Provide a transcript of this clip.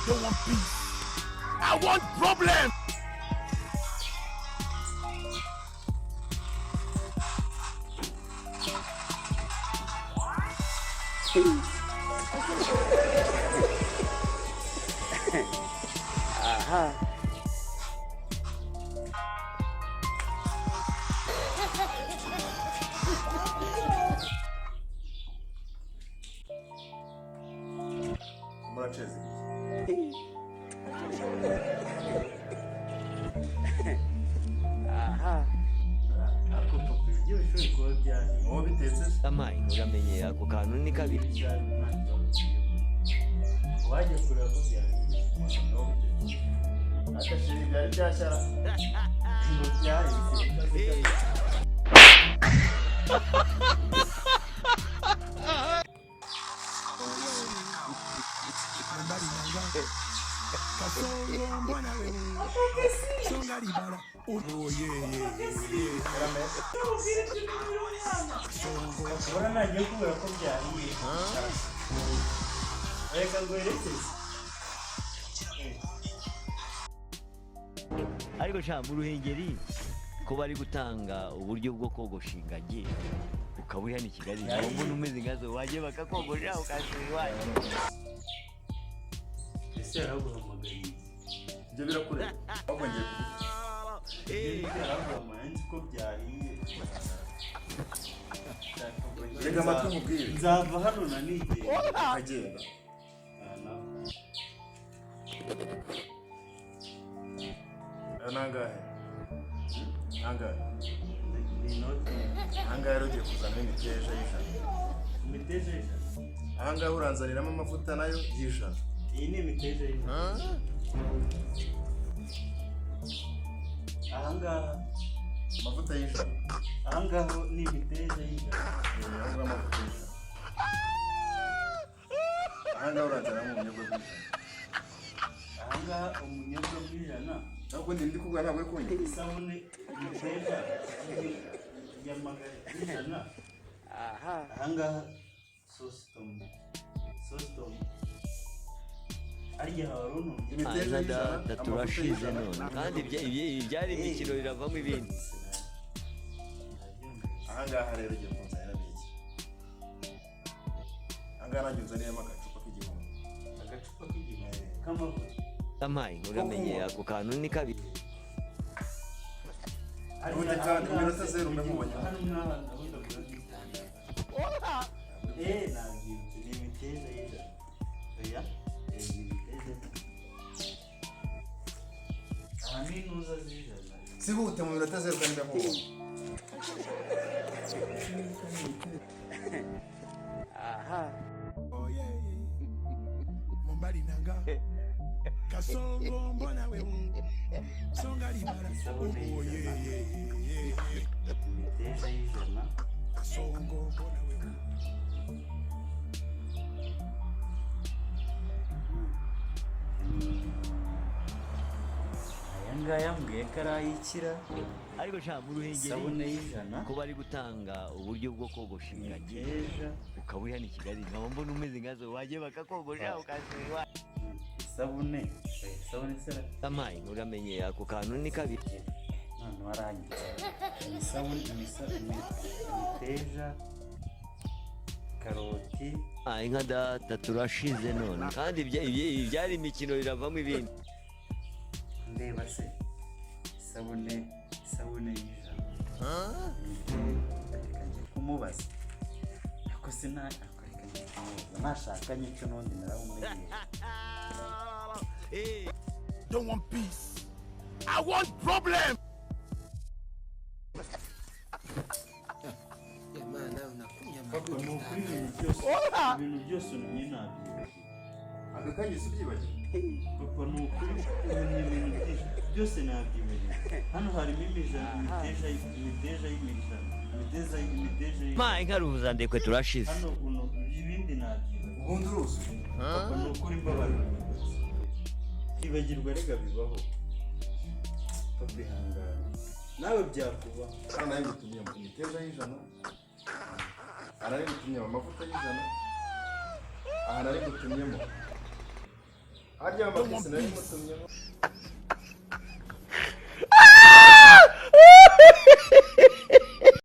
Don't want peace. I want problem. Aha. Muracheze. Aha. Ako tubyo ishuri ko byari. Wowe bitetse? Amayi uramenye ako kantu ni kabiri. Waje kureba ko byari. Akashiri byari byashara. Ngo byari Ora nagiye kubera ko byari. Reka ngwerekeze. Ariko sha mu Ruhengeri ko bari gutanga uburyo bwo kogosha ingagi ukabuha ni Kigali aho mbona umeze ngazo waje bakakogosha ukasubira iwanyu. Ese yaraguhamagaye. Ibyo birakure. Ahubwo ngiye yaraguhamagaye ko byahiye. Rega amatwi mubwire. Nzava hano na nige. Agenda. Nangahe? Nangahe? Nangahe rugiye kuzana imiteja y'ijana. Imiteja y'ijana? Ahangahe uranzaniramo amavuta nayo y'ijana. Iyi ni imiteja y'ijana. Ahangaha amavuta y'ijana. Ahangaha ni imiteja y'ijana. Ahangaha amavuta y'ijana. Ahangaha uranzaniramo umunyobwa w'ijana. Ahangaha umunyobwa w'ijana. Ntabwo ndi kuvuga ntabwo uri kunywa. Isabune imiteja y'ijana. Aha. Ahangaha sositomu. Arya haruno imiteja y'ijana turashize none kandi ibyari imikino biravamo ibindi. Ahangaha rero igiye kunzanira biki. Ahangaha nanjye nzaniyemo agacupa k'igihumbi. Agacupa k'igihumbi k'amavuta. Amayi uramenye ako kantu ni kabiri. Ubundi kandi iminota 0 ndamubonye. Hano mwana ndabona nabyibutse ni imiteja y'ijana. Oya ni imiteja. Aha ni nuza z'ijana. Sihute mu minota 0 kandi ndamubonye. Aha. Oh yeah. Mumbali nanga. Kasongo mbona wewe. Songa libara. Oh yeah. Imiteja y'ijana. Kasongo mbona wewe. Ayangaya mbwiye ko arayikira. Ariko sha mu Ruhengeri Isabune y'ijana. ko bari gutanga uburyo bwo kogosha ingagi ukabuha ni Kigali aho mbona umeze ngazo waje bakakogosha ukasubira iwanyu. Isabune sera. Amayi uramenye ako kantu ni kabiri. None warangiye. Isabune imiteja karoti. Inka data turashize none kandi ibyari imikino biravamo ibindi. Ndeba se isabune y'ijana. Kumubaza ako sina akoreka kumubaza nashakanye cyo n'undi narawumenye. Don't want peace. I want problem. Papa no kuri ibintu byose umenye nabyo. Agakanye subyibagiye. Papa no kuri ibintu byose nabyibagiye. Hano harimo imiteja y'imijana. Ma inka ruza ndekwe turashize. Hano uno ibindi nabyibagiye. Ubundi uruzi. Papa no kuri mbabarira. Ibagirwa rega bibaho. Papa ihangana. Nawe byakuba. Kana nawe gutumye mu imiteja y'ijana. Arari gutumye amavuta y'ijana. Aha nari gutumyemo harya amakesi nari mutumyemo